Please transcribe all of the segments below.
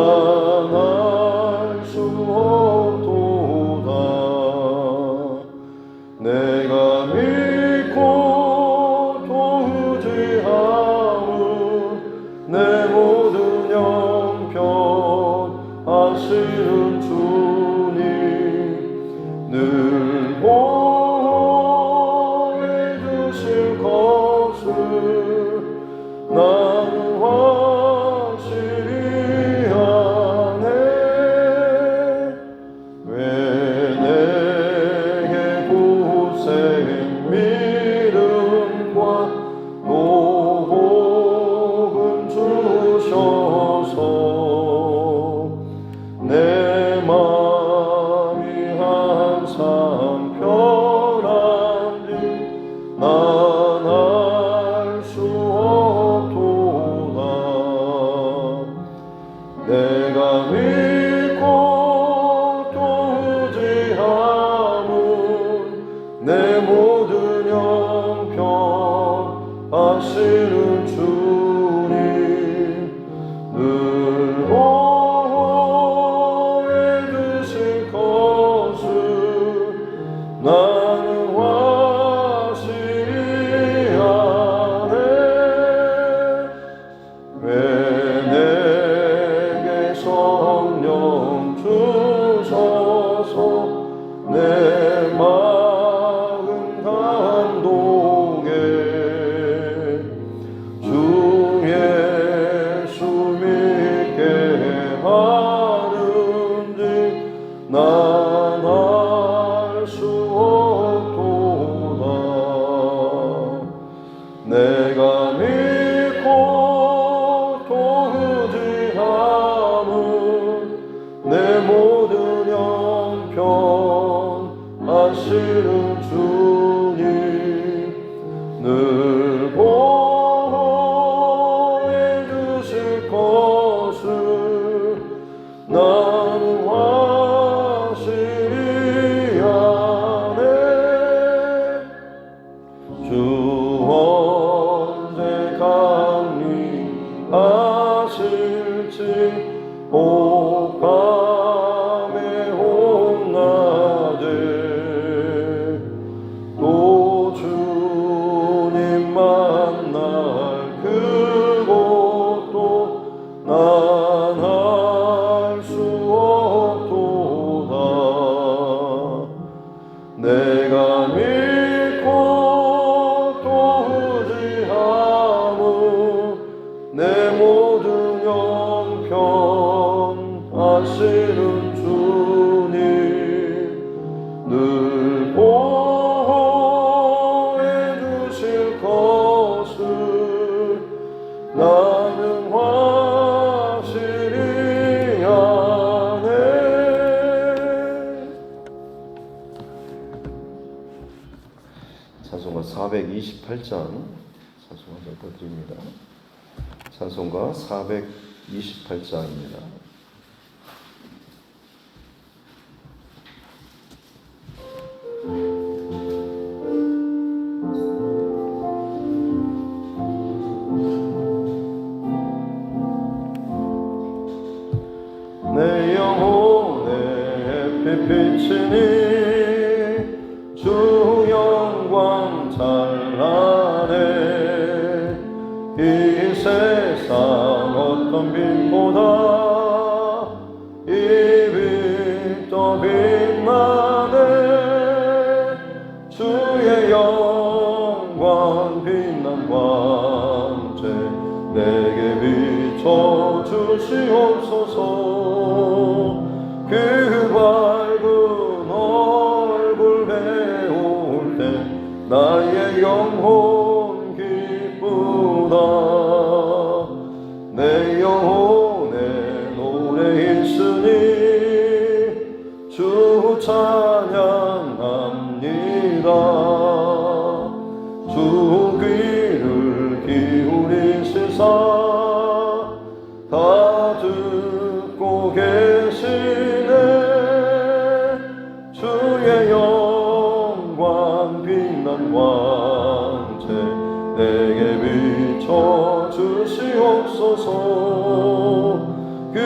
알 수 없도다. 내가 믿고 또 의지하오. 내 모든 형편 하시는 주님 늘 보호해 주실 것을 나는 확실히 아네. 왜 내게 고생 믿음과 복음 주셔서 내 마음이 항상 편한지 난 알 수 없도다. 내가 믿고 또 의지하오. 내 모든 형편 하시는 주님 늘 보호해 주실 것을 나는 확실히 아네. 왜 내게 성령 주셔서 내 마음 감동해 주 예수 믿게 하는지 난 알 수 없도다. 내가 믿고 또 의지하오. 내 모든 형편 하시는 주님 늘 보호해 주실 것을 나는 확실히 아네. 주 언제 강림하실지 밤에 온낮에 또 주님 만날 그곳도 난 알 수 없도다. 내가 믿고 또 의지하오. 내 모든 형편 하시는 주님 늘 보호해 주실 것을 나는 확실히 아네. 찬송가 428장 찬송가 드립니다. 찬송가 428장입니다. 내 영혼에 빛비치니 주 영광 찬란해. 이 세상 어떤 빛보다 이 빛 더 빛나네. 주의 영광 빛난 광채 내게 비춰 주시옵소서. 그 밝은 얼굴 배울 때 나의 영혼 기쁘다. 내 영혼에 노래 있으니 주 찬양합니다. 주 귀를 기울이시사 다 듣고 계시네. 주의 영광 빛난 광채 내게 비춰 주시옵소서. 그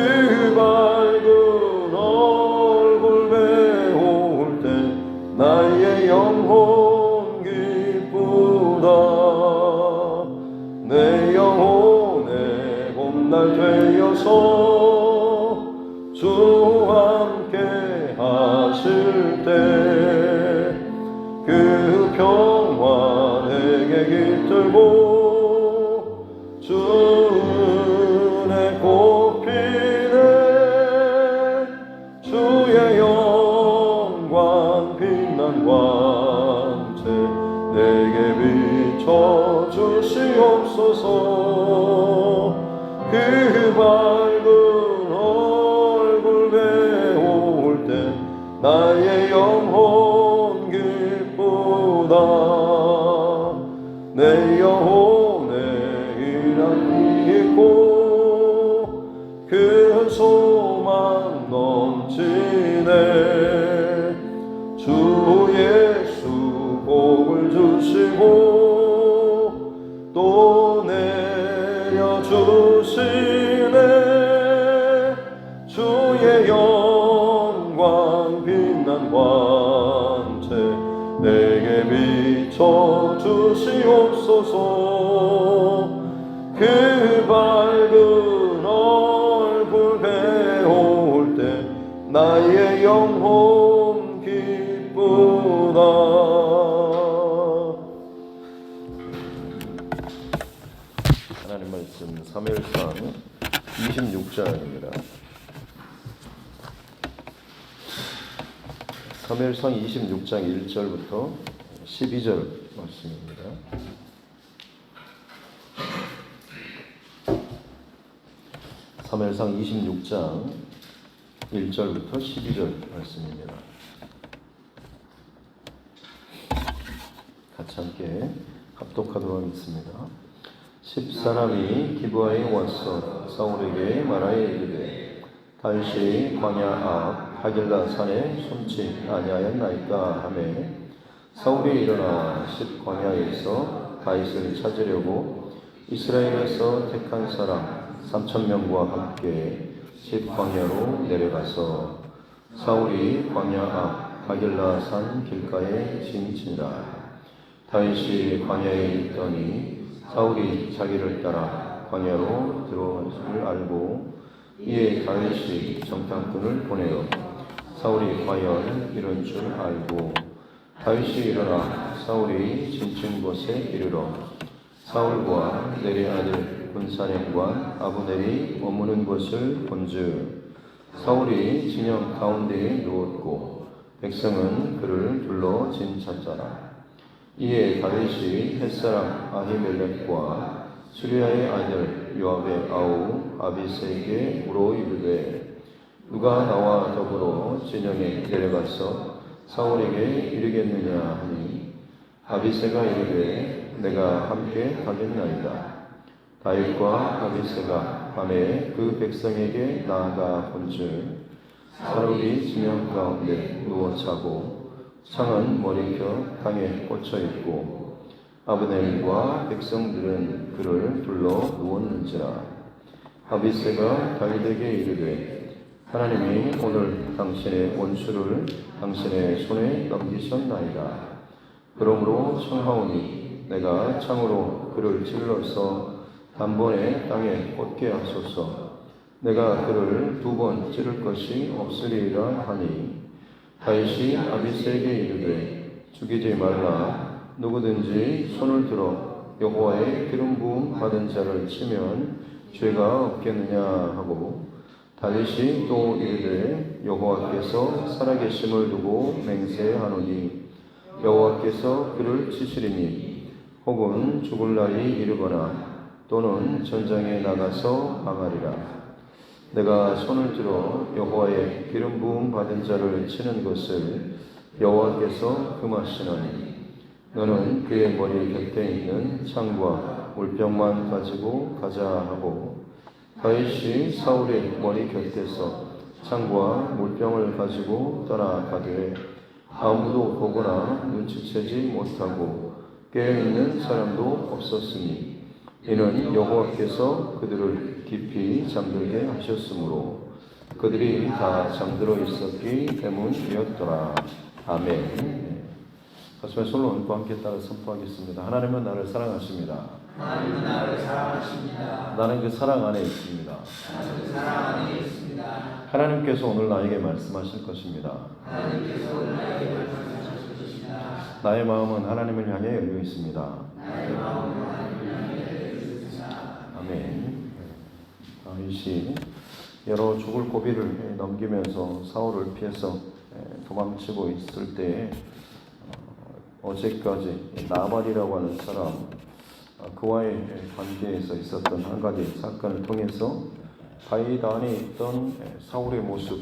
곳에서 주 함께 하실 때 그 평화 내게 깃들고 주 은혜 꽃피네 주의 영광 빛난 광채 내게 비춰 주시옵소서. 그 밝은 얼굴 배울 때 나의 영혼 기쁘다. 내 영혼에 희락이 있고 큰 소망 넘치네. 주 예수 복을 주시고 또 내려주시네. 주의 영광 빛난 광채 내게 비춰 주시옵소서. 그 밝은 얼굴 배울 때 나의 영혼 기쁘다. 하나님 말씀 사무엘상 26장입니다. 사무엘상 26장 1절부터 12절 말씀입니다. 사무엘상 26장 1절부터 12절 말씀입니다. 같이 함께 합독하도록 하겠습니다. 10사람이 기브아에 와서 사울에게 말하여 이르되 다윗이 광야 앞 하길라 산에 숨지 아니하였나이까 하매 사울이 일어나 10광야에서 다윗을 찾으려고 이스라엘에서 택한 사람 3,000명과 함께 10광야로 내려가서 사울이 광야 앞 하길라 산 길가에 진치니라. 다윗이 광야에 있더니 사울이 자기를 따라 광야로 들어온 줄 알고 이에 다윗이 정탐꾼을 보내어 사울이 과연 이런 줄 알고 다윗이 일어나 사울이 진친 곳에 이르러 사울과 내리 아들 군사령관 아브넬이 머무는 곳을 본즉 사울이 진영 가운데에 누웠고 백성은 그를 둘러 진쳤더라. 이에 다윗이 햇사람 아히멜렉과 수리아의 아들 요압의 아우 아비새에게 물어 이르되 누가 나와 더불어 진영에 내려가서 사울에게 이르겠느냐 하니 아비새가 이르되 내가 함께 가겠나이다. 다윗과 아비새가 밤에 그 백성에게 나아가 본즉 사울이 진영 가운데 누워 자고 창은 머리켜 땅에 꽂혀 있고 아브넬과 백성들은 그를 둘러 누웠는지라. 아비새가 다윗에게 이르되 하나님이 오늘 당신의 원수를 당신의 손에 넘기셨나이다. 그러므로 청하오니 내가 창으로 그를 찔러서 단번에 땅에 꽂게 하소서. 내가 그를 2번 찌를 것이 없으리라 하니 다윗이 아비새에게 이르되 죽이지 말라. 누구든지 손을 들어 여호와의 기름 부음 받은 자를 치면 죄가 없겠느냐 하고 다윗이 또 이르되 여호와께서 살아계심을 두고 맹세하노니 여호와께서 그를 치시리니 혹은 죽을 날이 이르거나 또는 전장에 나가서 망하리라. 내가 손을 들어 여호와의 기름 부음 받은 자를 치는 것을 여호와께서 금하시나니 너는 그의 머리 곁에 있는 창과 물병만 가지고 가자 하고 다윗이 사울의 머리 곁에서 창과 물병을 가지고 떠나가되 아무도 보거나 눈치채지 못하고 깨어있는 사람도 없었으니 이는 여호와께서 그들을 깊이 잠들게 하셨으므로 그들이 다 잠들어 있었기 때문이었더라. 아멘. 가슴에 손을 얹고 함께 따라 선포하겠습니다. 하나님은 나를 사랑하십니다. 하나님은 나를 사랑하십니다. 나는 그 사랑 안에 있습니다. 나는 그 사랑 안에 있습니다. 하나님께서 오늘 나에게 말씀하실 것입니다. 하나님께서 오늘 나에게 말씀하실 것입니다. 나의 마음은 하나님을 향해 열려 있습니다. 나의 마음은 하나님을 향해 열려 있습니다. 아멘. 다윗이 여러 죽을 고비를 넘기면서 사울을 피해서 도망치고 있을 때에 어제까지 나발이라고 하는 사람, 그와의 관계에서 있었던 한 가지 사건을 통해서 다윗 안에 있던 사울의 모습,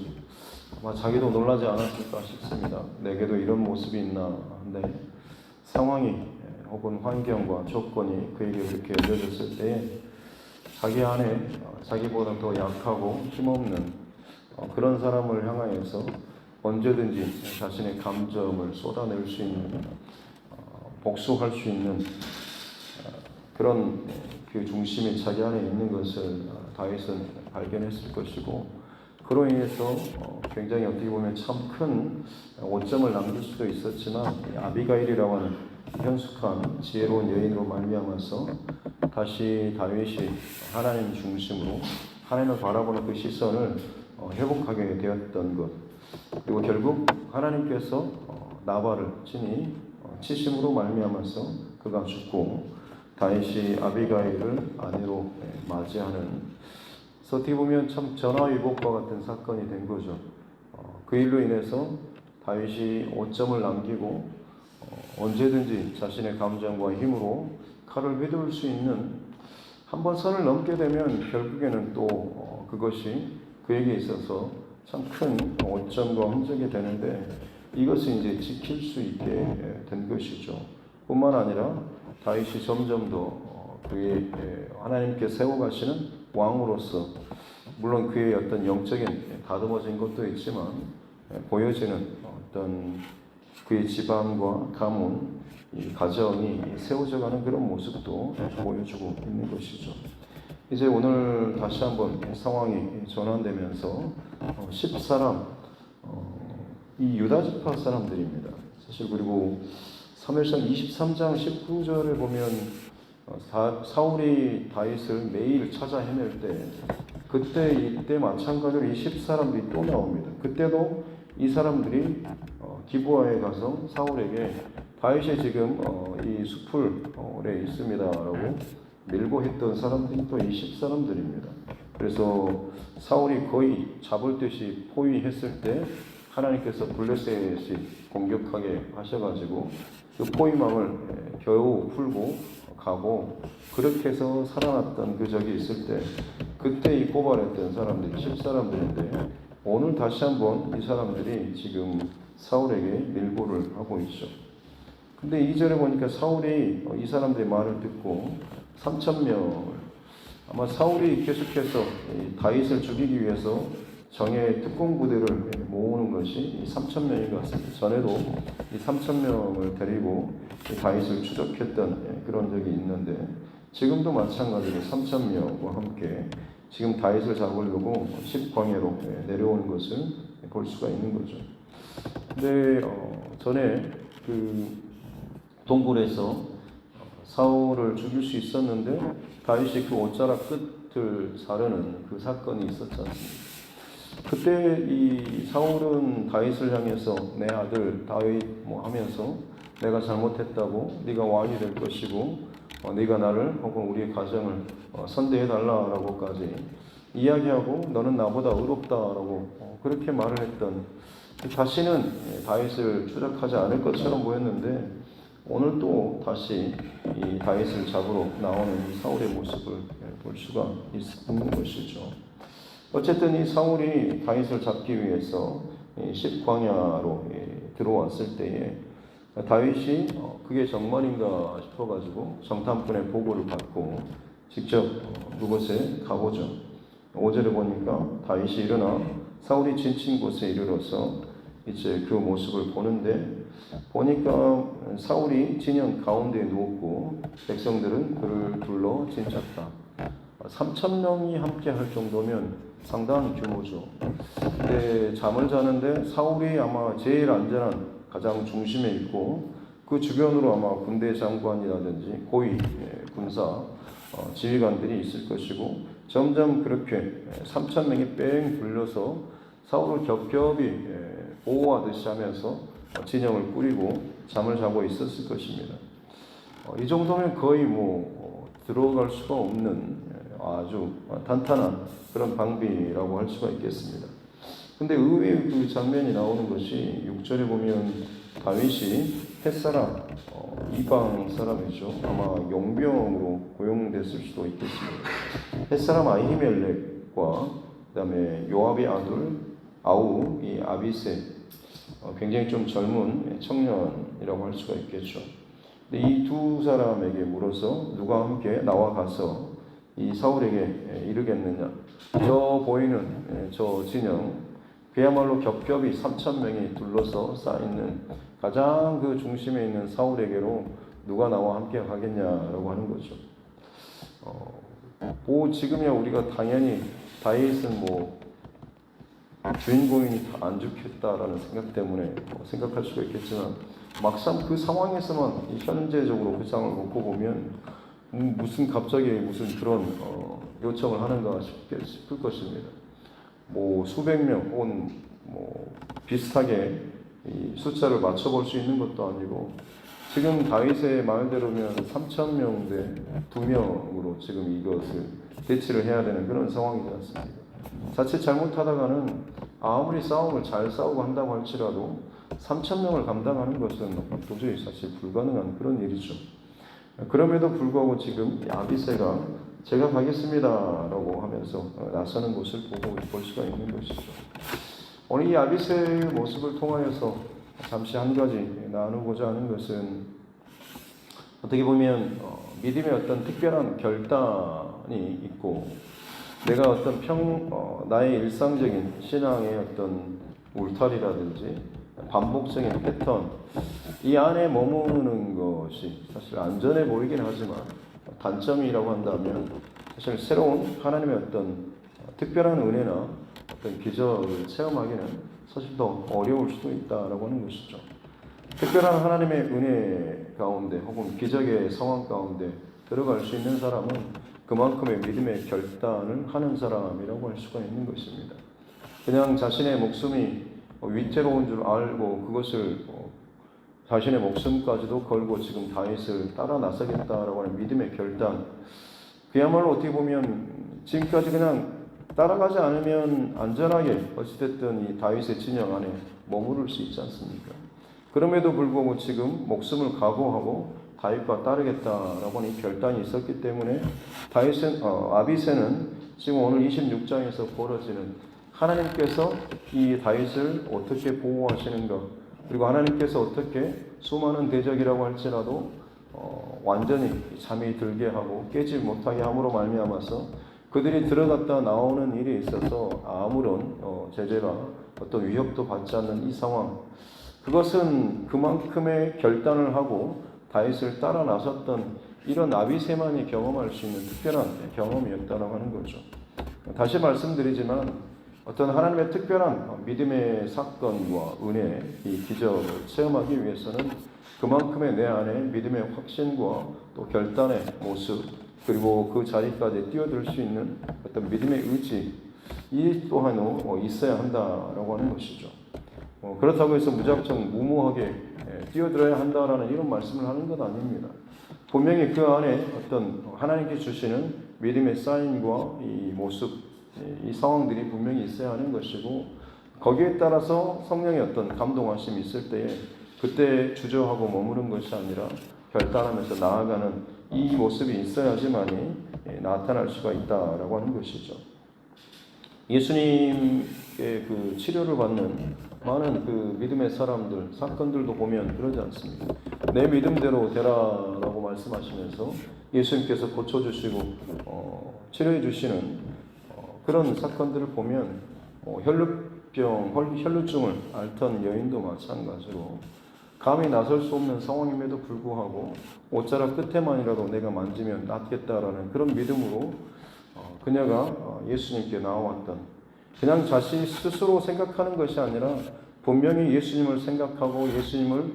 아마 자기도 놀라지 않았을까 싶습니다. 내게도 이런 모습이 있나 한데, 상황이 혹은 환경과 조건이 그에게 그렇게 열려졌을 때에 자기 안에 자기보다 더 약하고 힘없는 그런 사람을 향하여서 언제든지 자신의 감정을 쏟아낼 수 있는, 복수할 수 있는 그런 그 중심이 자기 안에 있는 것을 다윗은 발견했을 것이고, 그로 인해서 굉장히 어떻게 보면 참 큰 오점을 남길 수도 있었지만, 아비가일이라고 하는 현숙한 지혜로운 여인으로 말미암아서 다시 다윗이 하나님 중심으로 하나님을 바라보는 그 시선을 회복하게 되었던 것, 그리고 결국 하나님께서 나발을 친히 치심으로 말미암아서 그가 죽고 다윗이 아비가일을 아내로 맞이하는, 어떻게 보면 참 전화위복과 같은 사건이 된 거죠. 그 일로 인해서 다윗이 오점을 남기고 언제든지 자신의 감정과 힘으로 칼을 휘두를 수 있는, 한번 선을 넘게 되면 결국에는 또 그것이 그에게 있어서 참 큰 오점과 흔적이 되는데, 이것을 이제 지킬 수 있게 된 것이죠. 뿐만 아니라 다윗이 점점 더 그의 하나님께 세워가시는 왕으로서, 물론 그의 어떤 영적인 다듬어진 것도 있지만 보여지는 어떤 그의 집안과 가문, 이 가정이 세워져가는 그런 모습도 보여주고 있는 것이죠. 이제 오늘 다시 한번 상황이 전환되면서 10사람, 이 유다 지파 사람들입니다. 사실 그리고 사무엘상 23장 19절을 보면 사울이 다윗을 매일 찾아 헤맬 때, 그때 이때 마찬가지로 이 10사람들이 또 나옵니다. 그때도 이 사람들이 기브아에 가서 사울에게 다윗이 지금 이 숲풀에 있습니다라고 밀고 했던 사람들이 또 이 10사람들입니다. 그래서 사울이 거의 잡을 듯이 포위했을 때 하나님께서 블레셋이 공격하게 하셔가지고 그 포위망을 겨우 풀고 가고, 그렇게 해서 살아났던 그 적이 있을 때 그때 이 뽑아냈던 사람들이 10사람들인데, 오늘 다시 한번 이 사람들이 지금 사울에게 밀고를 하고 있죠. 근데 2절에 보니까 사울이 이 사람들의 말을 듣고 3,000명을, 아마 사울이 계속해서 다윗을 죽이기 위해서 정예 특공 부대를 모으는 것이 3,000명인 것 같습니다. 전에도 이 3,000명을 데리고 다윗을 추적했던 그런 적이 있는데, 지금도 마찬가지로 3,000명과 함께 지금 다윗을 잡으려고 십광야로 내려오는 것을 볼 수가 있는 거죠. 근데 전에 그 동굴에서 사울을 죽일 수 있었는데 다윗이 그 옷자락 끝을 자르는 그 사건이 있었지 않습니까? 그때 이 사울은 다윗을 향해서 내 아들 다윗 하면서 내가 잘못했다고, 네가 왕이 될 것이고 네가 나를 혹은 우리의 가정을 선대해 달라라고까지 이야기하고, 너는 나보다 의롭다라고 그렇게 말을 했던, 다시는 다윗을 추적하지 않을 것처럼 보였는데, 오늘 또 다시 이 다윗을 잡으러 나오는 사울의 모습을 볼 수가 있는 것이죠. 어쨌든 이 사울이 다윗을 잡기 위해서 십광야로 들어왔을 때에 다윗이 그게 정말인가 싶어가지고 정탐꾼의 보고를 받고 직접 그곳에 가보죠. 5절에 보니까 다윗이 일어나 사울이 지친 곳에 이르러서 이제 그 모습을 보는데, 보니까 사울이 진영 가운데에 누웠고 백성들은 그를 둘러 진쳤다. 3,000명이 함께 할 정도면 상당한 규모죠. 근데 잠을 자는데 사울이 아마 제일 안전한 가장 중심에 있고, 그 주변으로 아마 군대 장관이라든지 고위 군사 지휘관들이 있을 것이고 점점 그렇게 3천 명이 뺑 둘러서 사울을 겹겹이 보호하듯이 하면서 진영을 꾸리고 잠을 자고 있었을 것입니다. 이 정도면 거의 들어갈 수가 없는 아주 탄탄한 그런 방비라고 할 수가 있겠습니다. 근데 의외의 그 장면이 나오는 것이 6절에 보면 다윗이 햇사람, 이방 사람이죠. 아마 용병으로 고용됐을 수도 있겠습니다. 햇사람 아히멜렉과 그다음에 요압의 아들 아우 이 아비세, 굉장히 좀 젊은 청년이라고 할 수가 있겠죠. 근데 이 두 사람에게 물어서 누가 함께 나와 가서 이 사울에게 이르겠느냐. 저 보이는 저 진영 그야말로 겹겹이 3천 명이 둘러서 쌓이는 가장 그 중심에 있는 사울에게로 누가 나와 함께 가겠냐라고 하는 거죠. 지금이야 우리가 당연히 다윗은 주인공이 다 안 죽겠다라는 생각 때문에 생각할 수가 있겠지만 막상 그 상황에서만 현재적으로 그 상황을 놓고 보면 무슨 갑자기 무슨 그런 요청을 하는가 싶을 것입니다. 수백 명 혹은 비슷하게 이 숫자를 맞춰볼 수 있는 것도 아니고 지금 다윗의 말대로면 3천 명 대 2명으로 지금 이것을 대치를 해야 되는 그런 상황이지 않습니까? 자칫 잘못하다가는 아무리 싸움을 잘 싸우고 한다고 할지라도 3천 명을 감당하는 것은 도저히 사실 불가능한 그런 일이죠. 그럼에도 불구하고 지금 아비새가 제가 가겠습니다라고 하면서 나서는 것을 보고 볼 수가 있는 것이죠. 오늘 이 아비새의 모습을 통하여서 잠시 한 가지 나누고자 하는 것은 어떻게 보면 믿음의 어떤 특별한 결단이 있고 내가 어떤 나의 일상적인 신앙의 어떤 울타리라든지 반복적인 패턴 이 안에 머무는 것이 사실 안전해 보이긴 하지만 단점이라고 한다면 사실 새로운 하나님의 어떤 특별한 은혜나 어떤 기적을 체험하기는 사실 더 어려울 수도 있다라고 하는 것이죠. 특별한 하나님의 은혜 가운데 혹은 기적의 상황 가운데 들어갈 수 있는 사람은 그만큼의 믿음의 결단을 하는 사람이라고 할 수가 있는 것입니다. 그냥 자신의 목숨이 위태로운 줄 알고 그것을 자신의 목숨까지도 걸고 지금 다윗을 따라 나서겠다라고 하는 믿음의 결단, 그야말로 어떻게 보면 지금까지 그냥 따라가지 않으면 안전하게 어찌됐든 이 다윗의 진영 안에 머무를 수 있지 않습니까? 그럼에도 불구하고 지금 목숨을 각오하고 다윗과 따르겠다라고 하는 결단이 있었기 때문에 아비새는 지금 오늘 26장에서 벌어지는 하나님께서 이 다윗을 어떻게 보호하시는가, 그리고 하나님께서 어떻게 수많은 대적이라고 할지라도 완전히 잠이 들게 하고 깨지 못하게 함으로 말미암아서 그들이 들어갔다 나오는 일에 있어서 아무런 제재나 어떤 위협도 받지 않는 이 상황, 그것은 그만큼의 결단을 하고 다윗을 따라 나섰던 이런 아비새만이 경험할 수 있는 특별한 경험이었다라고 하는 거죠. 다시 말씀드리지만 어떤 하나님의 특별한 믿음의 사건과 은혜, 이 기적을 체험하기 위해서는 그만큼의 내 안에 믿음의 확신과 또 결단의 모습, 그리고 그 자리까지 뛰어들 수 있는 어떤 믿음의 의지, 이 또한 있어야 한다라고 하는 것이죠. 그렇다고 해서 무작정 무모하게 뛰어들어야 한다라는 이런 말씀을 하는 건 아닙니다. 분명히 그 안에 어떤 하나님께 주시는 믿음의 사인과 이 모습, 이 상황들이 분명히 있어야 하는 것이고, 거기에 따라서 성령의 어떤 감동하심이 있을 때에 그때 주저하고 머무는 것이 아니라 결단하면서 나아가는 이 모습이 있어야지만이 나타날 수가 있다라고 하는 것이죠. 예수님의 그 치료를 받는 많은 그 믿음의 사람들, 사건들도 보면 그러지 않습니까? 내 믿음대로 되라라고 말씀하시면서 예수님께서 고쳐주시고 치료해 주시는 그런 사건들을 보면 혈루증을 앓던 여인도 마찬가지로 감히 나설 수 없는 상황임에도 불구하고 옷자락 끝에만이라도 내가 만지면 낫겠다라는 그런 믿음으로 그녀가 예수님께 나와왔던, 그냥 자신 스스로 생각하는 것이 아니라 분명히 예수님을 생각하고 예수님을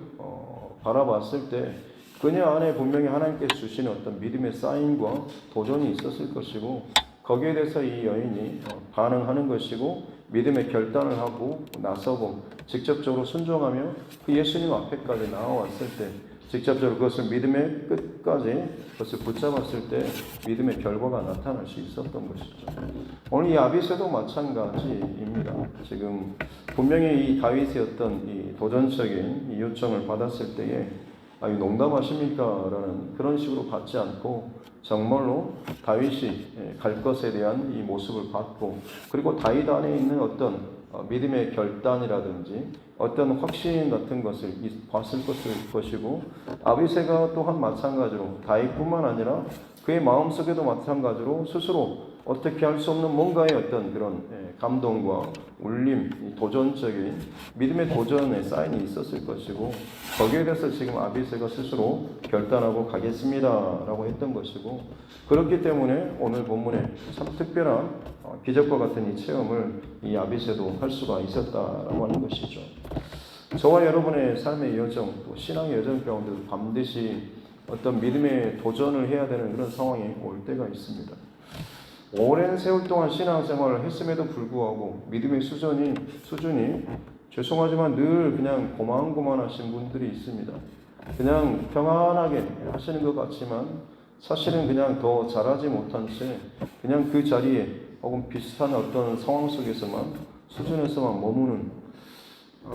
바라봤을 때 그녀 안에 분명히 하나님께서 주시는 어떤 믿음의 사인과 도전이 있었을 것이고 거기에 대해서 이 여인이 반응하는 것이고 믿음의 결단을 하고 나서고 직접적으로 순종하며 그 예수님 앞에까지 나아왔을 때 직접적으로 그것을 믿음의 끝까지 그것을 붙잡았을 때 믿음의 결과가 나타날 수 있었던 것이죠. 오늘 이 아비새도 마찬가지입니다. 지금 분명히 이 다윗의 어떤 이 도전적인 이 요청을 받았을 때에 농담하십니까? 라는 그런 식으로 받지 않고 정말로 다윗이 갈 것에 대한 이 모습을 받고 그리고 다윗 안에 있는 어떤 믿음의 결단이라든지 어떤 확신 같은 것을 봤을 것이고 아비새가 또한 마찬가지로 다윗뿐만 아니라 그의 마음속에도 마찬가지로 스스로 어떻게 할 수 없는 뭔가의 어떤 그런 감동과 울림, 도전적인 믿음의 도전의 사인이 있었을 것이고 거기에 대해서 지금 아비새가 스스로 결단하고 가겠습니다라고 했던 것이고 그렇기 때문에 오늘 본문에 참 특별한 기적과 같은 이 체험을 이 아비새도 할 수가 있었다라고 하는 것이죠. 저와 여러분의 삶의 여정, 또 신앙의 여정 가운데도 반드시 어떤 믿음의 도전을 해야 되는 그런 상황이 올 때가 있습니다. 오랜 세월 동안 신앙생활을 했음에도 불구하고 믿음의 수준이 죄송하지만 늘 그냥 고만고만하신 분들이 있습니다. 그냥 평안하게 하시는 것 같지만 사실은 그냥 더 잘하지 못한 채 그냥 그 자리에 혹은 비슷한 어떤 상황 속에서만 수준에서만 머무는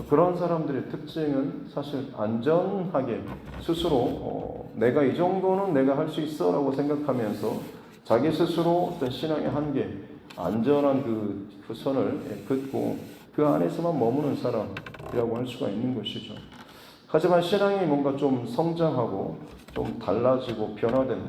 그런 사람들의 특징은 사실 안전하게 스스로 내가 이 정도는 내가 할 수 있어 라고 생각하면서 자기 스스로 어떤 신앙의 한계, 안전한 그 선을 긋고 그 안에서만 머무는 사람이라고 할 수가 있는 것이죠. 하지만 신앙이 뭔가 좀 성장하고 좀 달라지고 변화된,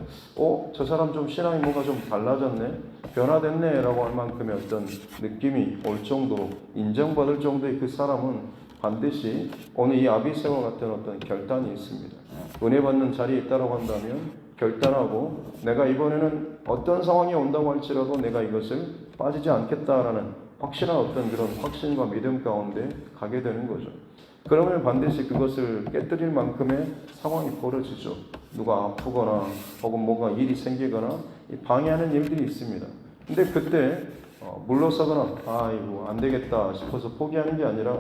저 사람 좀 신앙이 뭔가 좀 달라졌네, 변화됐네 라고 할 만큼의 어떤 느낌이 올 정도로 인정받을 정도의 그 사람은 반드시 오늘 이 아비새와 같은 어떤 결단이 있습니다. 은혜 받는 자리에 있다고 한다면 결단하고 내가 이번에는 어떤 상황이 온다고 할지라도 내가 이것을 빠지지 않겠다라는 확실한 어떤 그런 확신과 믿음 가운데 가게 되는 거죠. 그러면 반드시 그것을 깨뜨릴 만큼의 상황이 벌어지죠. 누가 아프거나 혹은 뭐가 일이 생기거나 방해하는 일들이 있습니다. 근데 그때 물러서거나 이거 안 되겠다 싶어서 포기하는 게 아니라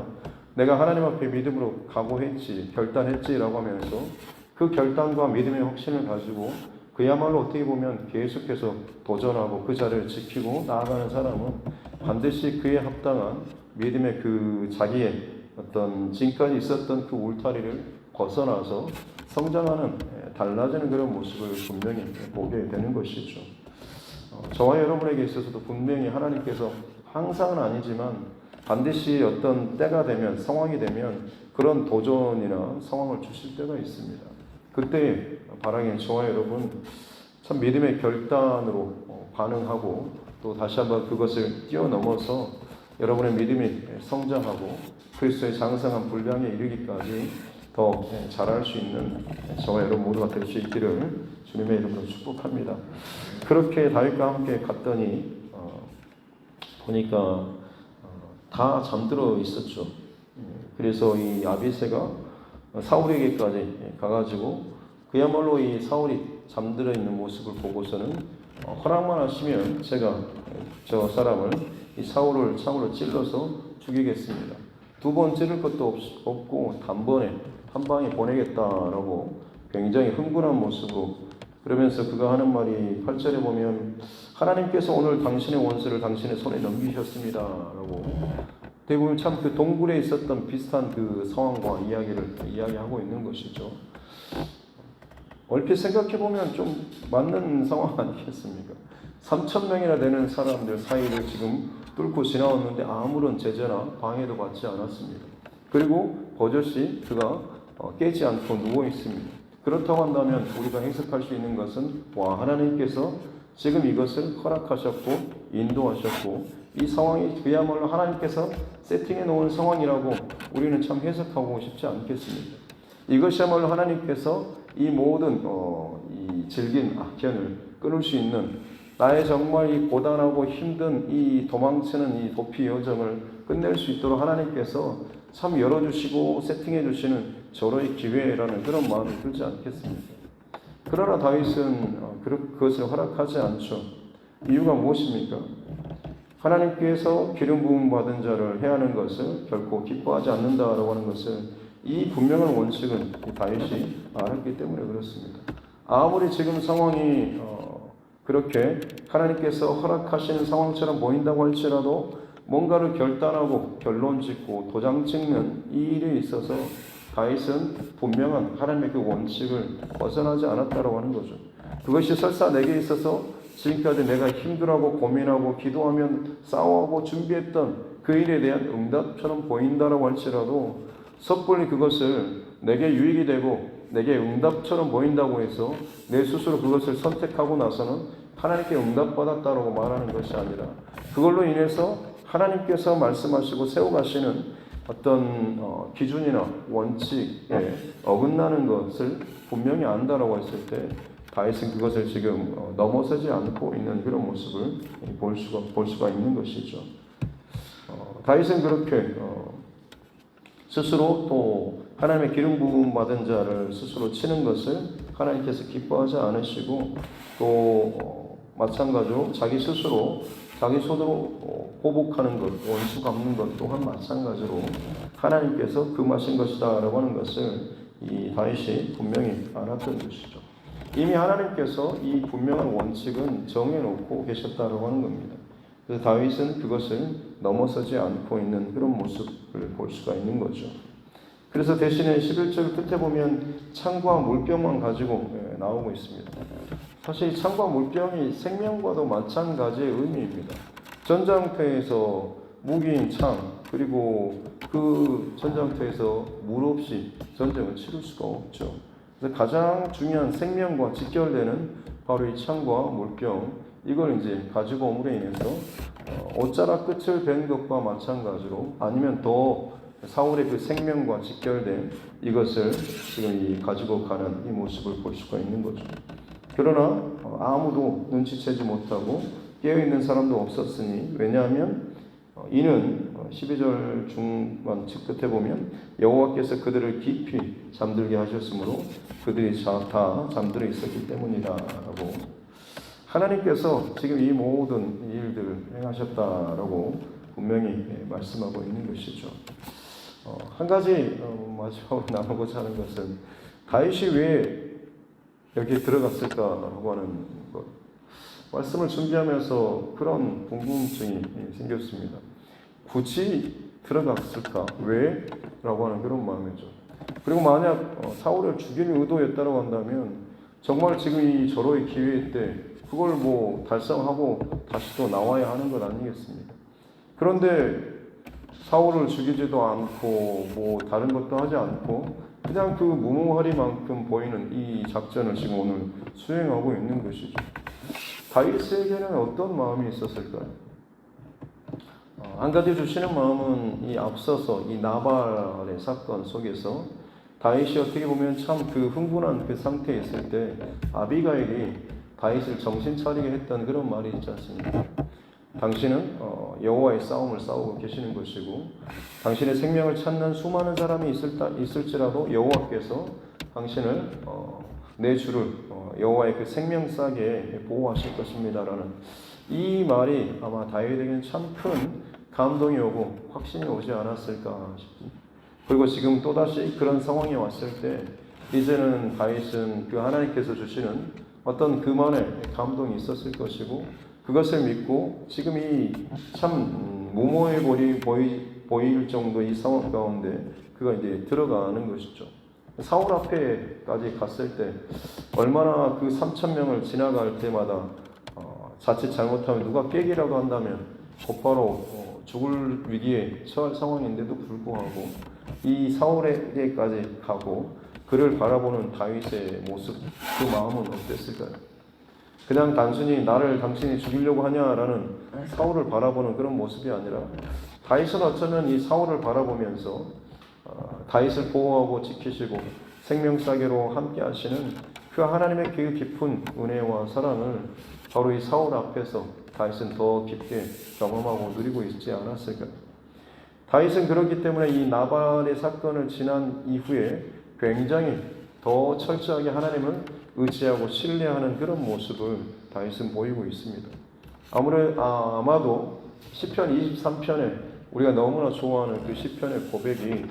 내가 하나님 앞에 믿음으로 각오했지, 결단했지라고 하면서 그 결단과 믿음의 확신을 가지고 그야말로 어떻게 보면 계속해서 도전하고 그 자리를 지키고 나아가는 사람은 반드시 그에 합당한 믿음의 그 자기의 어떤 지금까지 있었던 그 울타리를 벗어나서 성장하는 달라지는 그런 모습을 분명히 보게 되는 것이죠. 저와 여러분에게 있어서도 분명히 하나님께서 항상은 아니지만 반드시 어떤 때가 되면 상황이 되면 그런 도전이나 상황을 주실 때가 있습니다. 그때 바라기는 저와 여러분 참 믿음의 결단으로 반응하고 또 다시 한번 그것을 뛰어넘어서 여러분의 믿음이 성장하고 그리스도의 장성한 분량에 이르기까지 더 잘할 수 있는 저와 여러분 모두가 될 수 있기를 주님의 이름으로 축복합니다. 그렇게 다윗과 함께 갔더니 보니까 다 잠들어 있었죠. 그래서 이 아비새가 사울에게까지 가가지고 그야말로 이 사울이 잠들어 있는 모습을 보고서는 허락만 하시면 제가 저 사람을 이 사울을 창으로 찔러서 죽이겠습니다. 두 번 찌를 것도 없고 단번에 한 방에 보내겠다라고 굉장히 흥분한 모습으로 그러면서 그가 하는 말이 8절에 보면 하나님께서 오늘 당신의 원수를 당신의 손에 넘기셨습니다 라고 대부분 참 그 동굴에 있었던 비슷한 그 상황과 이야기를 이야기하고 있는 것이죠. 얼핏 생각해보면 좀 맞는 상황 아니겠습니까? 3,000명이나 되는 사람들 사이를 지금 뚫고 지나왔는데 아무런 제재나 방해도 받지 않았습니다. 그리고 버젓이 그가 깨지 않고 누워 있습니다. 그렇다고 한다면 우리가 해석할 수 있는 것은 하나님께서 지금 이것을 허락하셨고 인도하셨고 이 상황이 그야말로 하나님께서 세팅해 놓은 상황이라고 우리는 참 해석하고 싶지 않겠습니까? 이것이야말로 하나님께서 이 모든 이 질긴 악연을 끊을 수 있는 나의 정말 이 고단하고 힘든 이 도망치는 이 도피 여정을 끝낼 수 있도록 하나님께서 참 열어주시고 세팅해 주시는 절호의 기회라는 그런 마음이 들지 않겠습니까? 그러나 다윗은 그것을 허락하지 않죠. 이유가 무엇입니까? 하나님께서 기름 부음 받은 자를 해하는 것을 결코 기뻐하지 않는다라고 하는 것을 이 분명한 원칙을 다윗이 알았기 때문에 그렇습니다. 아무리 지금 상황이 그렇게 하나님께서 허락하시는 상황처럼 보인다고 할지라도 뭔가를 결단하고 결론 짓고 도장 찍는 이 일에 있어서 다윗은 분명한 하나님의 그 원칙을 벗어나지 않았다고 하는 거죠. 그것이 설사 내게 있어서 지금까지 내가 힘들어하고 고민하고 기도하면 싸워하고 준비했던 그 일에 대한 응답처럼 보인다라고 할지라도 섣불리 그것을 내게 유익이 되고 내게 응답처럼 보인다고 해서 내 스스로 그것을 선택하고 나서는 하나님께 응답받았다라고 말하는 것이 아니라 그걸로 인해서 하나님께서 말씀하시고 세워가시는 어떤 기준이나 원칙에 어긋나는 것을 분명히 안다라고 했을 때 다윗은 그것을 지금 넘어서지 않고 있는 그런 모습을 볼 수가 있는 것이죠. 다윗은 그렇게 스스로 또 하나님의 기름 부음 받은 자를 스스로 치는 것을 하나님께서 기뻐하지 않으시고 또 마찬가지로 자기 스스로 자기 손으로 보복하는 것, 원수 갚는 것 또한 마찬가지로 하나님께서 금하신 것이다라고 하는 것을 이 다윗이 분명히 알았던 것이죠. 이미 하나님께서 이 분명한 원칙은 정해놓고 계셨다라고 하는 겁니다. 그래서 다윗은 그것을 넘어서지 않고 있는 그런 모습을 볼 수가 있는 거죠. 그래서 대신에 11절 끝에 보면 창과 물병만 가지고 나오고 있습니다. 사실 창과 물병이 생명과도 마찬가지의 의미입니다. 전장터에서 무기인 창 그리고 그 전장터에서 물 없이 전쟁을 치를 수가 없죠. 그래서 가장 중요한 생명과 직결되는 바로 이 창과 물병 이걸 이제 가지고 옴으로 인해서 옷자락 끝을 벤 것과 마찬가지로 아니면 더 사울의 그 생명과 직결된 이것을 지금 이 가지고 가는 이 모습을 볼 수가 있는 거죠. 그러나 아무도 눈치채지 못하고 깨어있는 사람도 없었으니 왜냐하면 이는 12절 중반 끝에 보면 여호와께서 그들을 깊이 잠들게 하셨으므로 그들이 다 잠들어 있었기 때문이다라고 하나님께서 지금 이 모든 일들을 행하셨다라고 분명히 말씀하고 있는 것이죠. 한 가지 마지막으로 나누고자 하는 것은 다윗이 왜 여기에 들어갔을까라고 하는 것. 말씀을 준비하면서 그런 궁금증이 생겼습니다. 굳이 들어갔을까? 왜? 라고 하는 그런 마음이죠. 그리고 만약 사울을 죽이는 의도였다고 한다면 정말 지금 이 절호의 기회 때 그걸 뭐 달성하고 다시 또 나와야 하는 것 아니겠습니까? 그런데 사울을 죽이지도 않고 뭐 다른 것도 하지 않고 그냥 그 무모하리만큼 보이는 이 작전을 지금 오늘 수행하고 있는 것이죠. 다윗에게는 어떤 마음이 있었을까요? 한 가지 주시는 마음은 이 앞서서 이 나발의 사건 속에서 다윗이 어떻게 보면 참 그 흥분한 그 상태에 있을 때 아비가일이 다윗을 정신 차리게 했던 그런 말이 있지 않습니까? 당신은 여호와의 싸움을 싸우고 계시는 것이고 당신의 생명을 찾는 수많은 사람이 있을지라도 여호와께서 당신을 내 주를 여호와의 그 생명싸게 보호하실 것입니다라는 이 말이 아마 다윗에게는 참 큰 감동이 오고 확신이 오지 않았을까 싶습니다. 그리고 지금 또다시 그런 상황이 왔을 때 이제는 다윗은 그 하나님께서 주시는 어떤 그만의 감동이 있었을 것이고 그것을 믿고 지금 이 참 무모해 보일 정도 이 상황 가운데 그가 이제 들어가는 것이죠. 사울 앞에까지 갔을 때 얼마나 그 3,000명을 지나갈 때마다 자칫 잘못하면 누가 깨기라도 한다면 곧바로 죽을 위기에 처할 상황인데도 불구하고 이 사울에게까지 가고 그를 바라보는 다윗의 모습 그 마음은 어땠을까요? 그냥 단순히 나를 당신이 죽이려고 하냐라는 사울을 바라보는 그런 모습이 아니라 다윗은 어쩌면 이 사울을 바라보면서 다윗을 보호하고 지키시고 생명싸개로 함께 하시는 그 하나님의 그 깊은 은혜와 사랑을 바로 이 사울 앞에서 다윗은 더 깊게 경험하고 누리고 있지 않았을까요? 다윗은 그렇기 때문에 이 나발의 사건을 지난 이후에 굉장히 더 철저하게 하나님을 의지하고 신뢰하는 그런 모습을 다윗은 보이고 있습니다. 아마도 시편 23편에 우리가 너무나 좋아하는 그 시편의 고백이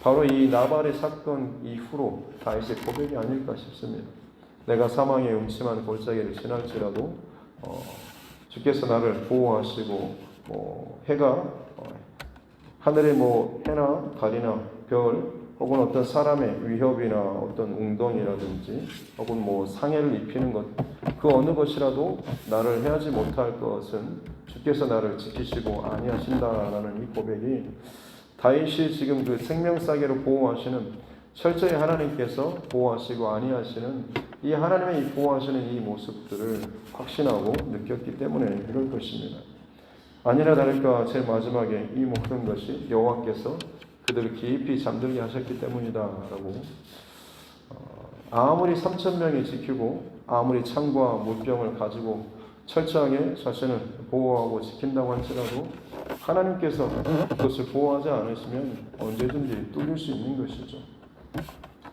바로 이 나발의 사건 이후로 다윗의 고백이 아닐까 싶습니다. 내가 사망의 음침한 골짜기를 지날지라도 주께서 나를 보호하시고 해가 하늘의 해나 달이나 별 혹은 어떤 사람의 위협이나 어떤 웅덩이라든지 혹은 상해를 입히는 것, 그 어느 것이라도 나를 해하지 못할 것은 주께서 나를 지키시고 아니하신다라는 이 고백이 다윗이 지금 그 생명사계로 보호하시는, 철저히 하나님께서 보호하시고 아니하시는 이 하나님의 이 보호하시는 이 모습들을 확신하고 느꼈기 때문에 이럴 것입니다. 아니나 다를까 제일 마지막에 이 모든 것이 여호와께서 그들을 깊이 잠들게 하셨기 때문이다라고, 아무리 3,000명이 지키고 아무리 창과 물병을 가지고 철저하게 자신을 보호하고 지킨다고 할지라도 하나님께서 그것을 보호하지 않으시면 언제든지 뚫릴 수 있는 것이죠.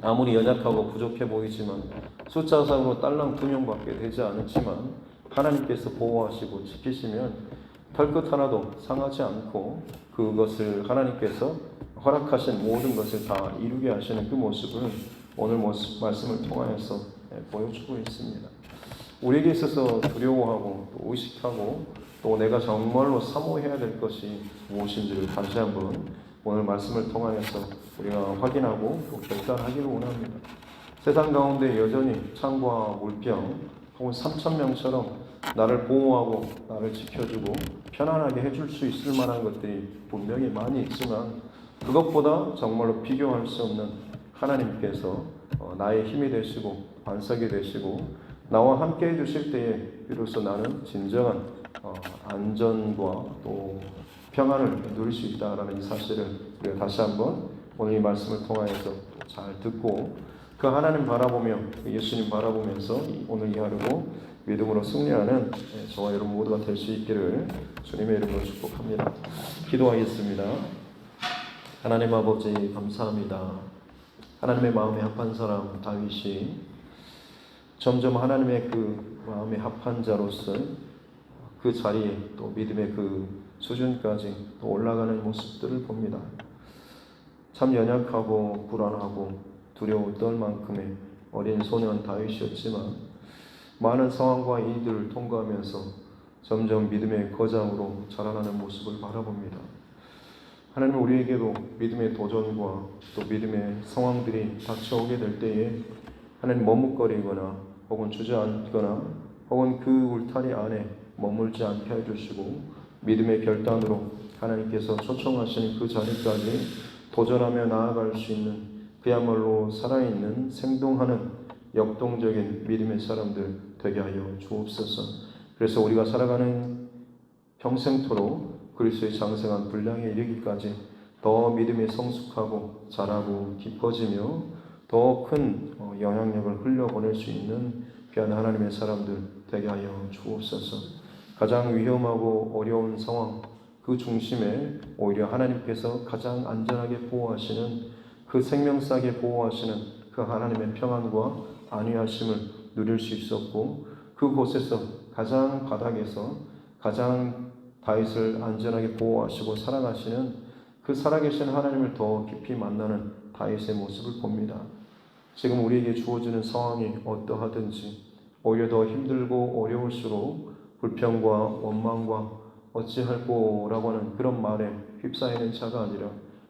아무리 연약하고 부족해 보이지만, 숫자상으로 딸랑 2명밖에 되지 않지만 하나님께서 보호하시고 지키시면 털끝 하나도 상하지 않고 그것을 하나님께서 허락하신 모든 것을 다 이루게 하시는 그 모습을 오늘 말씀을 통하여서 보여주고 있습니다. 우리에게 있어서 두려워하고 또 의식하고 또 내가 정말로 사모해야 될 것이 무엇인지를 다시 한번 오늘 말씀을 통하여서 우리가 확인하고 또 결단하기를 원합니다. 세상 가운데 여전히 창과 물병 혹은 3,000명처럼 나를 보호하고 나를 지켜주고 편안하게 해줄 수 있을 만한 것들이 분명히 많이 있지만, 그것보다 정말로 비교할 수 없는 하나님께서 나의 힘이 되시고 반석이 되시고 나와 함께 해주실 때에 비로소 나는 진정한 안전과 또 평안을 누릴 수 있다라는 이 사실을 우리가 다시 한번 오늘 이 말씀을 통하여서 잘 듣고 그 하나님 바라보며 예수님 바라보면서 오늘 이 하루도 믿음으로 승리하는 저와 여러분 모두가 될 수 있기를 주님의 이름으로 축복합니다. 기도하겠습니다. 하나님 아버지 감사합니다. 하나님의 마음에 합한 사람 다윗이 점점 하나님의 그 마음에 합한 자로서 그 자리에 또 믿음의 그 수준까지 또 올라가는 모습들을 봅니다. 참 연약하고 불안하고 두려워 떨 만큼의 어린 소년 다윗이었지만 많은 상황과 일들을 통과하면서 점점 믿음의 거장으로 자라나는 모습을 바라봅니다. 하나님, 우리에게도 믿음의 도전과 또 믿음의 상황들이 닥쳐오게 될 때에 하나님 머뭇거리거나 혹은 주저앉거나 혹은 그 울타리 안에 머물지 않게 해주시고 믿음의 결단으로 하나님께서 초청하시는 그 자리까지 도전하며 나아갈 수 있는 그야말로 살아있는 생동하는 역동적인 믿음의 사람들 되게 하여 주옵소서. 그래서 우리가 살아가는 평생토록 그리스도의 장성한 분량에 이르기까지 더 믿음이 성숙하고 자라고 깊어지며 더 큰 영향력을 흘려보낼 수 있는 귀한 하나님의 사람들 되게 하여 주옵소서. 가장 위험하고 어려운 상황 그 중심에 오히려 하나님께서 가장 안전하게 보호하시는, 그 생명싸게 보호하시는 그 하나님의 평안과 안위하심을 누릴 수 있었고, 그곳에서 가장 바닥에서 가장 다윗을 안전하게 보호하시고 사랑하시는 그 살아계신 하나님을 더 깊이 만나는 다윗의 모습을 봅니다. 지금 우리에게 주어지는 상황이 어떠하든지 오히려 더 힘들고 어려울수록 불평과 원망과 어찌할꼬라고 하는 그런 말에 휩싸이는 자가 아니라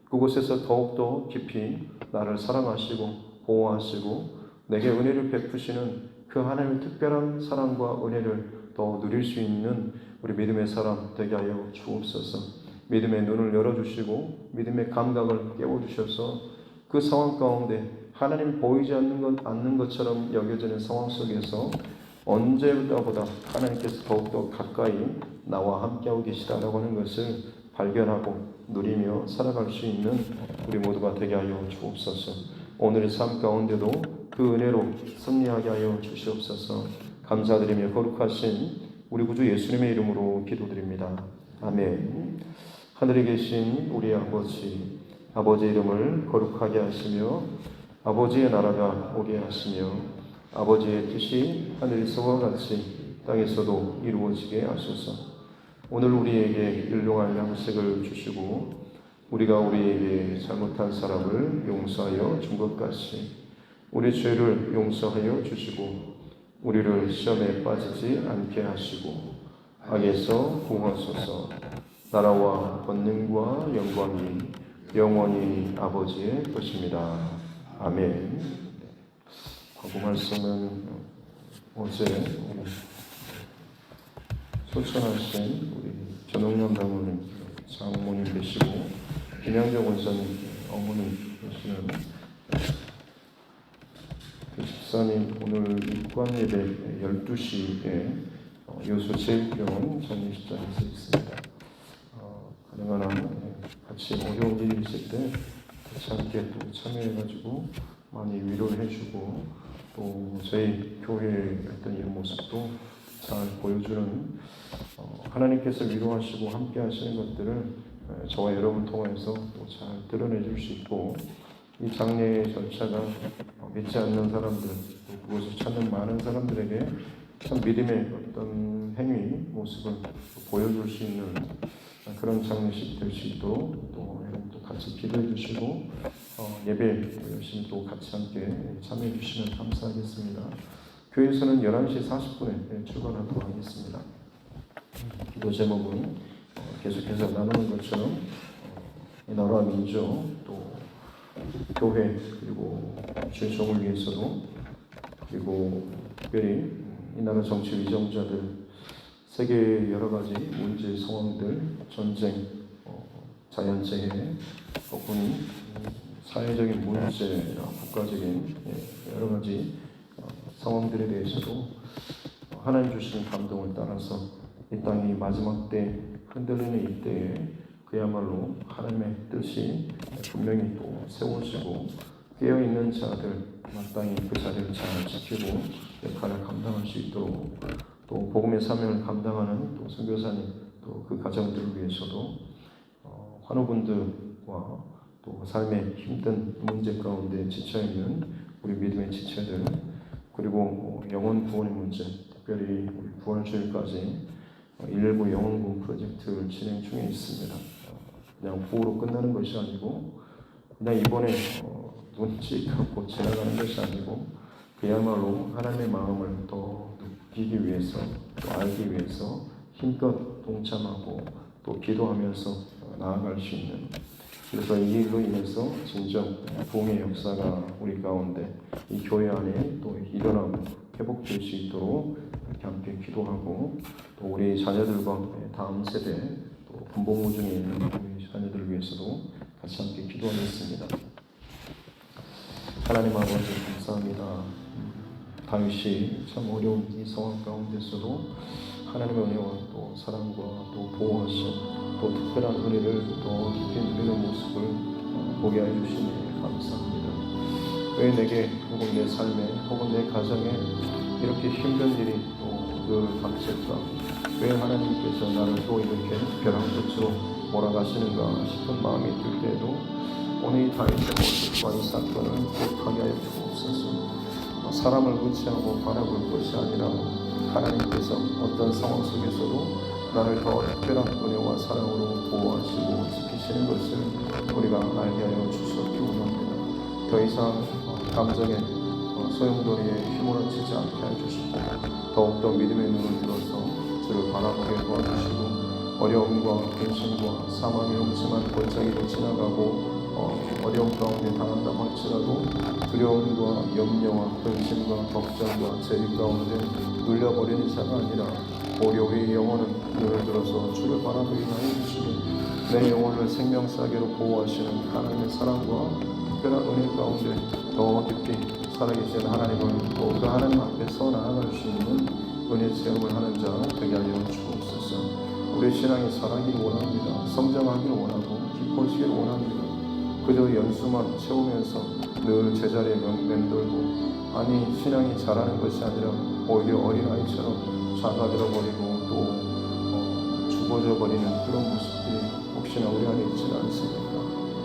그곳에서 더욱더 깊이 나를 사랑하시고 보호하시고 내게 은혜를 베푸시는 그 하나님의 특별한 사랑과 은혜를 더 누릴 수 있는 우리 믿음의 사람 되게 하여 주옵소서. 믿음의 눈을 열어주시고 믿음의 감각을 깨워주셔서 그 상황 가운데 하나님 보이지 않는 것처럼 여겨지는 상황 속에서 언제보다 하나님께서 더욱더 가까이 나와 함께하고 계시다라고 하는 것을 발견하고 누리며 살아갈 수 있는 우리 모두가 되게 하여 주옵소서. 오늘의 삶 가운데도 그 은혜로 승리하게 하여 주시옵소서. 감사드리며 거룩하신 우리 구주 예수님의 이름으로 기도드립니다. 아멘. 하늘에 계신 우리 아버지, 아버지 이름을 거룩하게 하시며 아버지의 나라가 오게 하시며 아버지의 뜻이 하늘에서와 같이 땅에서도 이루어지게 하소서. 오늘 우리에게 일용할 양식을 주시고 우리가 우리에게 잘못한 사람을 용서하여 준 것 같이 우리 죄를 용서하여 주시고 우리를 시험에 빠지지 않게 하시고 악에서 구하소서. 나라와 권능과 영광이 영원히 아버지의 것입니다. 아멘. 과거 말씀은 어제 소천하신 우리 전홍남 장모님 장모님 되시고 김양정 원사님 어머님 되시는 그 집사님 오늘 입관 예배 12시에 요소 제일병원 장례식장에서 있습니다. 가능한 한 같이 어려운 일이 있을 때 같이 함께 또 참여해가지고 많이 위로를 해주고 또 저희 교회의 어떤 이런 모습도 잘 보여주는 하나님께서 위로하시고 함께 하시는 것들을 저와 여러분 통해서 또 잘 드러내 줄 수 있고 이 장례의 절차가 믿지 않는 사람들 또 그것을 찾는 많은 사람들에게 참 믿음의 어떤 행위 모습을 보여줄 수 있는 그런 장례식 될 수 있도록 또 여러분 또 같이 기도해 주시고 예배 열심히 또 같이 함께 참여해 주시면 감사하겠습니다. 교회에서는 11시 40분에 출발하도록 하겠습니다. 기도 제목은 계속해서 나누는 것처럼 나라와 민족 또 교회 그리고 주의 종을 위해서도 그리고 특별히 이 나라 정치 위정자들 세계의 여러 가지 문제 상황들 전쟁 자연재해 혹은 사회적인 문제 국가적인 여러 가지 상황들에 대해서도 하나님 주시는 감동을 따라서 이 땅이 마지막 때 흔들리는 이때에 그야말로 하나님의 뜻이 분명히 또 세워지고 깨어있는 자들 마땅히 그 자리를 잘 지키고 역할을 감당할 수 있도록 또 복음의 사명을 감당하는 또 선교사님 또 그 가정들을 위해서도 환우분들과 또 삶의 힘든 문제 가운데 지쳐있는 우리 믿음의 지체들 그리고 영혼 구원의 문제 특별히 우리 부활주일까지 119 영혼구원 프로젝트를 진행 중에 있습니다. 그냥 구호로 끝나는 것이 아니고 그냥 이번에 눈치 갖고 지나가는 것이 아니고 그야말로 하나님의 마음을 더 느끼기 위해서 또 알기 위해서 힘껏 동참하고 또 기도하면서 나아갈 수 있는 그래서 이 일로 인해서 진정 부흥의 역사가 우리 가운데 이 교회 안에 또 일어나고 회복될 수 있도록 이렇게 함께 기도하고 또 우리 자녀들과 다음 세대 또 군복무 중에 있는 우리 자녀들을 위해서도 같이 함께 기도하겠습니다. 하나님 아버지 감사합니다. 다윗이 참 어려운 이 상황 가운데서도 하나님의 은혜와 또 사랑과 또 보호하심 또 특별한 은혜를 더 깊이 누리는 모습을 보게 하여 주시니 감사합니다. 왜 내게 혹은 내 삶에 혹은 내 가정에 이렇게 힘든 일이 또 늘 닥칠까? 왜 하나님께서 나를 또 이렇게 특별한 것으로 몰아가시는가 싶은 마음이 들 때에도 오늘 이 다윗의 모습과 이 사건을 기억하게 하여 주옵소서. 사람을 의지하고 바라볼 것이 아니라 하나님께서 어떤 상황 속에서도 나를 더 특별한 은혜와 사랑으로 보호하시고 지키시는 것을 우리가 알게 하여 주시옵기 원합니다. 더 이상 감정의 소용돌이에 휘몰아치지 않게 해주시고 더욱더 믿음의 눈을 들어서 주를 바라보게 도와주시고 어려움과 근심과 사망의 없지만 골짜기로 지나가고 어려움 가운데 당한다고 할지라도 두려움과 염려와 근심과 걱정과 죄 가운데 눌려버리는 자가 아니라 오히려 우리의 영혼은 눈을 들어서 주를 바라보게 하여 주시고 내 영혼을 생명사계로 보호하시는 하나님의 사랑과 특별한 은혜 가운데 더 깊이 살아계신 하나님을 또 그 하나님 앞에서 나아갈 수 있는 은혜 체험을 하는 자 되게 하여 주옵소서. 우리 신앙이 자라기를 원합니다. 성장하기를 원하고 깊어지기를 원합니다. 그저 연수만 채우면서 늘 제자리에 맴돌고 아니 신앙이 자라는 것이 아니라 오히려 어린아이처럼 작아들어버리고 또 죽어져 버리는 그런 모습들이 혹시 혹시나 우리 안에 있지는 않습니까?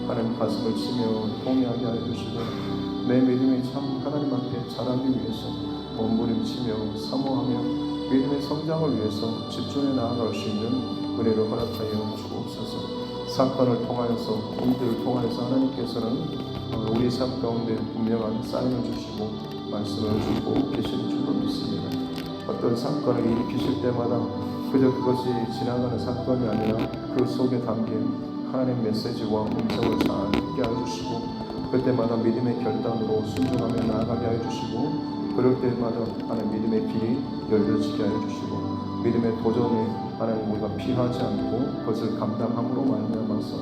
하나님 가슴을 치며 통회하게 하여 주시고 내 믿음이 참 하나님 앞에 자라기 위해서 몸부림치며 사모하며 믿음의 성장을 위해서 집중해 나아갈 수 있는 은혜를 허락하여 주옵소서. 사건을 통하여서 일들을 통하여서 하나님께서는 우리 삶 가운데 분명한 사인을 주시고 말씀을 주고 계시는 줄로 믿습니다. 어떤 사건을 일으키실 때마다 그저 그것이 지나가는 사건이 아니라 그 속에 담긴 하나님의 메시지와 음성을 잘 듣게 하여 주시고 그때마다 믿음의 결단으로 순종하며 나아가게 하여 주시고 그럴 때마다 하나님 믿음의 길이 열려지게 하여 주시고 믿음의 도전에 하나님 우리가 피하지 않고 그것을 감당함으로 말미암아서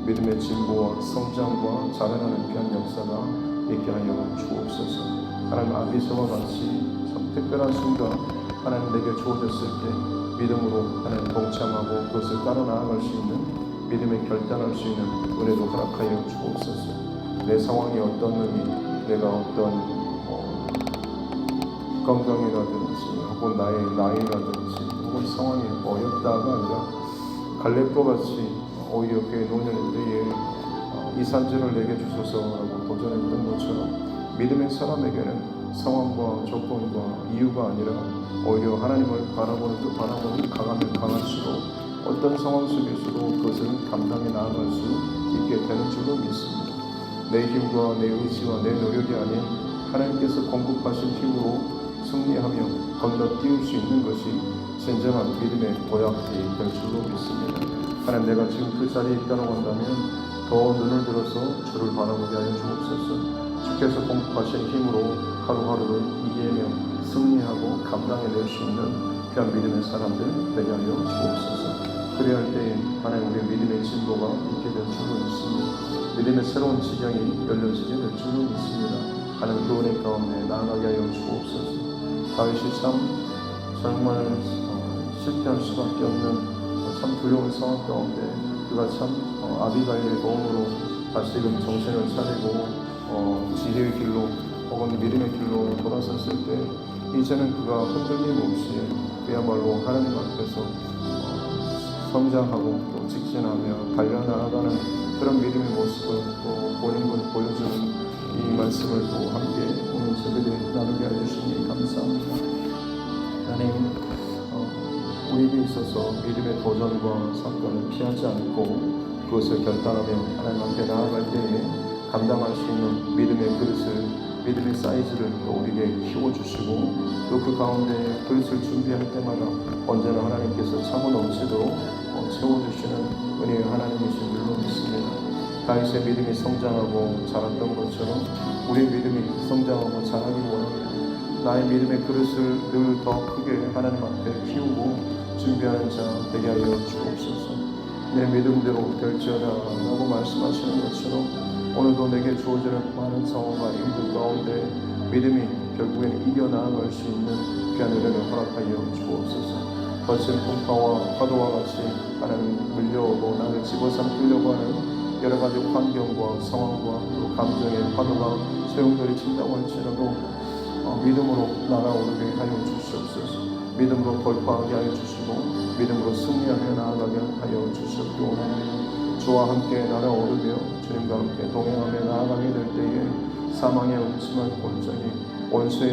믿음의 진보와 성장과 자라나는 귀한 역사가 있게 하여 주옵소서. 하나님 아비서와 같이 참 특별한 순간 하나님 내게 주어졌을 때 믿음으로 하나님 동참하고 그것을 따라 나아갈 수 있는 믿음의 결단할 수 있는 은혜도 허락하여 주옵소서. 내 상황이 어떤 의미, 내가 어떤 건강이라든지 혹은 나의 나이라든지 혹은 상황이 어렵다가 아니라 갈렙과 같이 오히려 그의 노년의 때에 이 산지를 내게 주소서라고 도전했던 것처럼 믿음의 사람에게는 상황과 조건과 이유가 아니라 오히려 하나님을 바라보는 그 바라보는 강하면 강할수록 어떤 상황 속에서도 그것을 감당해 나아갈 수 있게 되는 줄로 믿습니다. 내 힘과 내 의지와 내 노력이 아닌 하나님께서 공급하신 힘으로 승리하며 건너뛰을 수 있는 것이 진정한 믿음의 보약이 될 줄로 믿습니다. 하나님 내가 지금 그 자리에 있다고 한다면 더 눈을 들어서 주를 바라보게 하여 주옵소서. 주께서 공급하신 힘으로 하루하루를 이기며 승리하고 감당해낼 수 있는 귀한 믿음의 사람들 되게 하여 주옵소서. 그래야 할 때에 하나님 우리의 믿음의 진보가 있게 될 줄로 믿습니다. 믿음의 새로운 지경이 열려지게 될 줄로 믿습니다. 하나님 그 은혜 가운데 나아가게 하여 주옵소서. 다윗이 참 정말 실패할 수밖에 없는 참 두려운 상황 가운데 그가 참 아비가일의 도움으로 다시금 정신을 차리고 지혜의 길로 혹은 믿음의 길로 돌아섰을 때 이제는 그가 흔들림 없이 그야말로 하나님 앞에서 성장하고 또 직진하며 달려나가는 그런 믿음의 모습을 또 보여주는 이 말씀을 또 함께 오늘 새벽에 나누게 해주시니 감사합니다. 하나님 우리에게 있어서 믿음의 도전과 사건을 피하지 않고 그것을 결단하며 하나님 앞에 나아갈 때에 감당할 수 있는 믿음의 그릇을 믿음의 사이즈를 또 우리에게 키워주시고 또 그 가운데 그릇을 준비할 때마다 언제나 하나님께서 차고 넘치도록 채워주시는 은혜의 하나님이신 줄로 믿습니다. 다윗의 믿음이 성장하고 자랐던 것처럼 우리의 믿음이 성장하고 자라기 원합니다. 나의 믿음의 그릇을 늘 더 크게 하나님 앞에 키우고 준비하는 자 되게 하여 주옵소서. 내 믿음대로 될지어다 라고 말씀하시는 것처럼 오늘도 내게 주어지는 많은 상황과 일들 가운데 믿음이 결국엔 이겨나갈 수 있는 귀한 은혜를 허락하여 주옵소서. 거친 풍파와 파도와 같이 하나님 밀려오고 나를 집어삼키려고 하는 여러 가지 환경과 상황과 또 감정의 파도가 소용돌이 친다고 할지라도 믿음으로 날아오르게 하여 주시옵소서. 믿음으로 돌파하게 하여 주시고 믿음으로 승리하며 나아가게 하여 주시옵기 원합니다. 주와 함께 날아오르며 주님과 함께 동행하며 나아가게 될 때에 사망의 음침한 골짜기 원수의